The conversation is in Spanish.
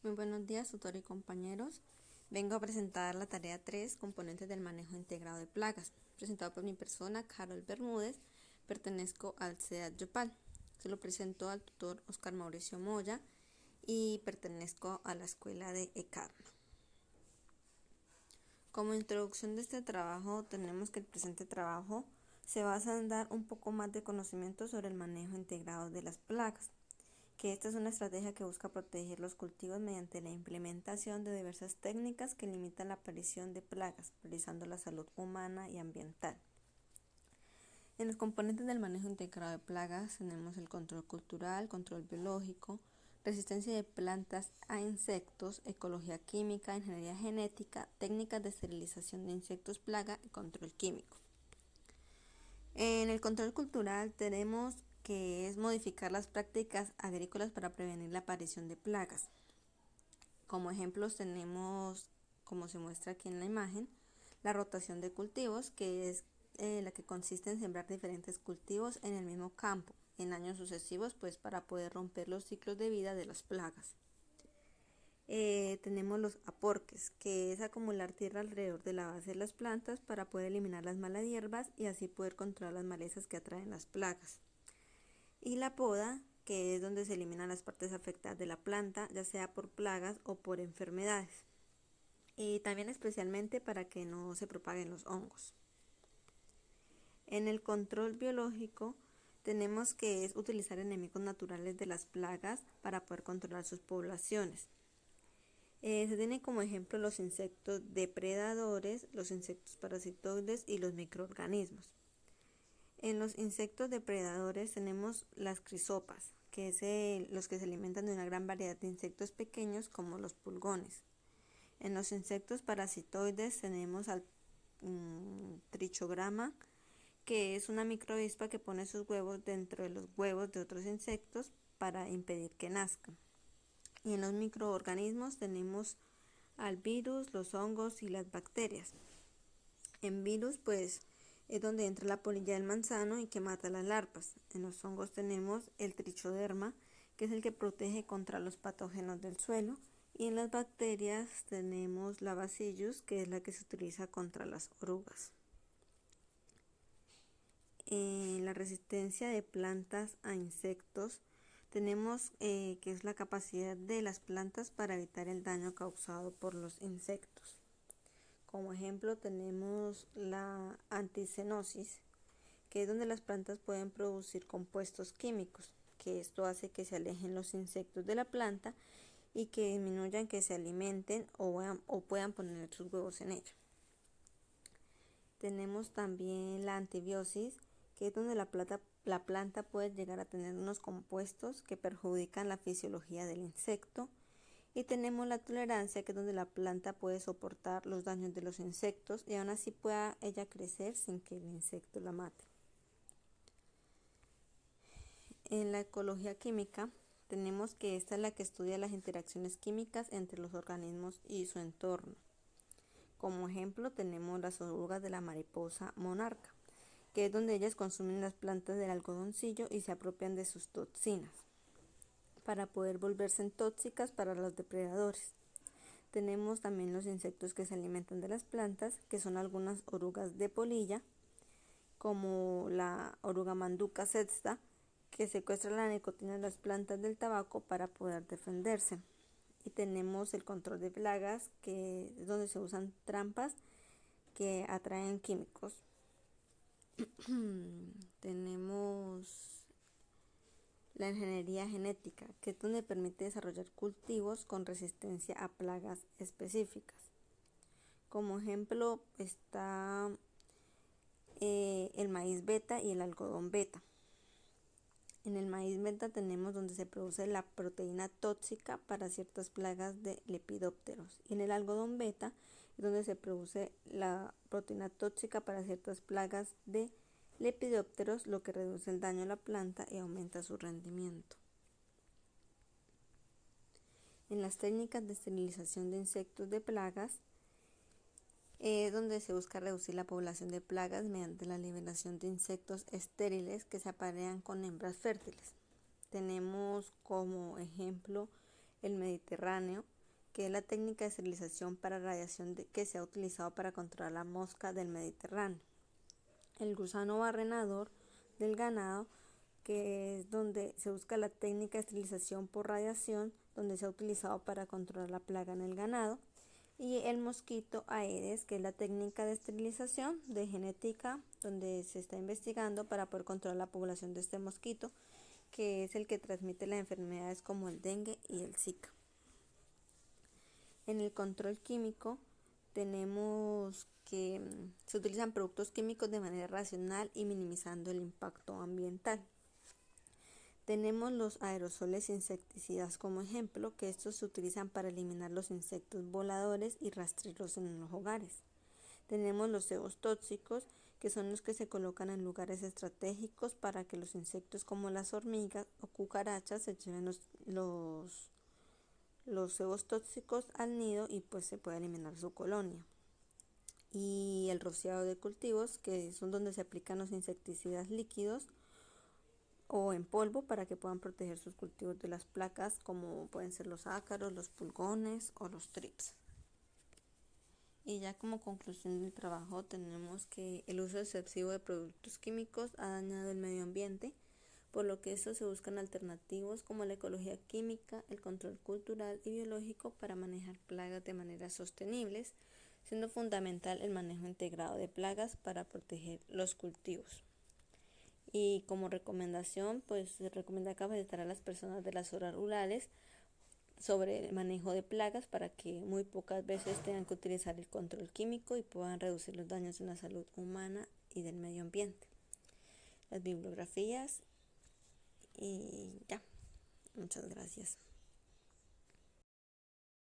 Muy buenos días, tutor y compañeros. Vengo a presentar la tarea 3, componentes del manejo integrado de plagas, presentado por mi persona, Carol Bermúdez. Pertenezco al CEDAT Yopal. Se lo presento al tutor Oscar Mauricio Moya y pertenezco a la escuela de ECARNA. Como introducción de este trabajo, tenemos que el presente trabajo se basa en dar un poco más de conocimiento sobre el manejo integrado de las plagas, que esta es una estrategia que busca proteger los cultivos mediante la implementación de diversas técnicas que limitan la aparición de plagas, priorizando la salud humana y ambiental. En los componentes del manejo integrado de plagas tenemos el control cultural, control biológico, resistencia de plantas a insectos, ecología química, ingeniería genética, técnicas de esterilización de insectos plaga y control químico. En el control cultural tenemos que es modificar las prácticas agrícolas para prevenir la aparición de plagas. Como ejemplos tenemos, como se muestra aquí en la imagen, la rotación de cultivos, que es la que consiste en sembrar diferentes cultivos en el mismo campo en años sucesivos, pues para poder romper los ciclos de vida de las plagas. Tenemos los aporques, que es acumular tierra alrededor de la base de las plantas para poder eliminar las malas hierbas y así poder controlar las malezas que atraen las plagas. Y la poda, que es donde se eliminan las partes afectadas de la planta, ya sea por plagas o por enfermedades. Y también especialmente para que no se propaguen los hongos. En el control biológico tenemos que es utilizar enemigos naturales de las plagas para poder controlar sus poblaciones. Se tienen como ejemplo los insectos depredadores, los insectos parasitoides y los microorganismos. En los insectos depredadores tenemos las crisopas, que es los que se alimentan de una gran variedad de insectos pequeños como los pulgones. En los insectos parasitoides tenemos al trichograma, que es una microavispa que pone sus huevos dentro de los huevos de otros insectos para impedir que nazcan. Y en los microorganismos tenemos al virus, los hongos y las bacterias. En virus, pues, es donde entra la polilla del manzano y que mata las larvas. En los hongos tenemos el trichoderma, que es el que protege contra los patógenos del suelo. Y en las bacterias tenemos la Bacillus, que es la que se utiliza contra las orugas. En la resistencia de plantas a insectos tenemos que es la capacidad de las plantas para evitar el daño causado por los insectos. Como ejemplo tenemos la anticenosis, que es donde las plantas pueden producir compuestos químicos, que esto hace que se alejen los insectos de la planta y que disminuyan que se alimenten o puedan poner sus huevos en ella. Tenemos también la antibiosis, que es donde la planta puede llegar a tener unos compuestos que perjudican la fisiología del insecto. Y tenemos la tolerancia, que es donde la planta puede soportar los daños de los insectos y aún así pueda ella crecer sin que el insecto la mate. En la ecología química tenemos que esta es la que estudia las interacciones químicas entre los organismos y su entorno. Como ejemplo tenemos las orugas de la mariposa monarca, que es donde ellas consumen las plantas del algodoncillo y se apropian de sus toxinas para poder volverse tóxicas para los depredadores. Tenemos también los insectos que se alimentan de las plantas, que son algunas orugas de polilla, como la oruga manduca sexta, que secuestra la nicotina de las plantas del tabaco para poder defenderse. Y tenemos el control de plagas, que es donde se usan trampas que atraen químicos. Tenemos la ingeniería genética, que es donde permite desarrollar cultivos con resistencia a plagas específicas. Como ejemplo está el maíz beta y el algodón beta. En el maíz beta tenemos donde se produce la proteína tóxica para ciertas plagas de lepidópteros. Y en el algodón beta es donde se produce la proteína tóxica para ciertas plagas de lepidópteros, lo que reduce el daño a la planta y aumenta su rendimiento. En las técnicas de esterilización de insectos de plagas es donde se busca reducir la población de plagas mediante la liberación de insectos estériles que se aparean con hembras fértiles. Tenemos como ejemplo el Mediterráneo, que es la técnica de esterilización para radiación que se ha utilizado para controlar la mosca del Mediterráneo. El gusano barrenador del ganado, que es donde se busca la técnica de esterilización por radiación, donde se ha utilizado para controlar la plaga en el ganado. Y el mosquito Aedes, que es la técnica de esterilización de genética, donde se está investigando para poder controlar la población de este mosquito, que es el que transmite las enfermedades como el dengue y el Zika. En el control químico tenemos que se utilizan productos químicos de manera racional y minimizando el impacto ambiental. Tenemos los aerosoles insecticidas como ejemplo, que estos se utilizan para eliminar los insectos voladores y rastreros en los hogares. Tenemos los cebos tóxicos, que son los que se colocan en lugares estratégicos para que los insectos como las hormigas o cucarachas se lleven los cebos tóxicos al nido y pues se puede eliminar su colonia. Y el rociado de cultivos, que son donde se aplican los insecticidas líquidos o en polvo para que puedan proteger sus cultivos de las plagas como pueden ser los ácaros, los pulgones o los trips. Y ya como conclusión del trabajo tenemos que el uso excesivo de productos químicos ha dañado el medio ambiente, por lo que se buscan alternativos como la ecología química, el control cultural y biológico para manejar plagas de manera sostenibles, siendo fundamental el manejo integrado de plagas para proteger los cultivos. Y como recomendación, pues se recomienda capacitar a las personas de las zonas rurales sobre el manejo de plagas para que muy pocas veces tengan que utilizar el control químico y puedan reducir los daños en la salud humana y del medio ambiente. Las bibliografías y ya, muchas gracias.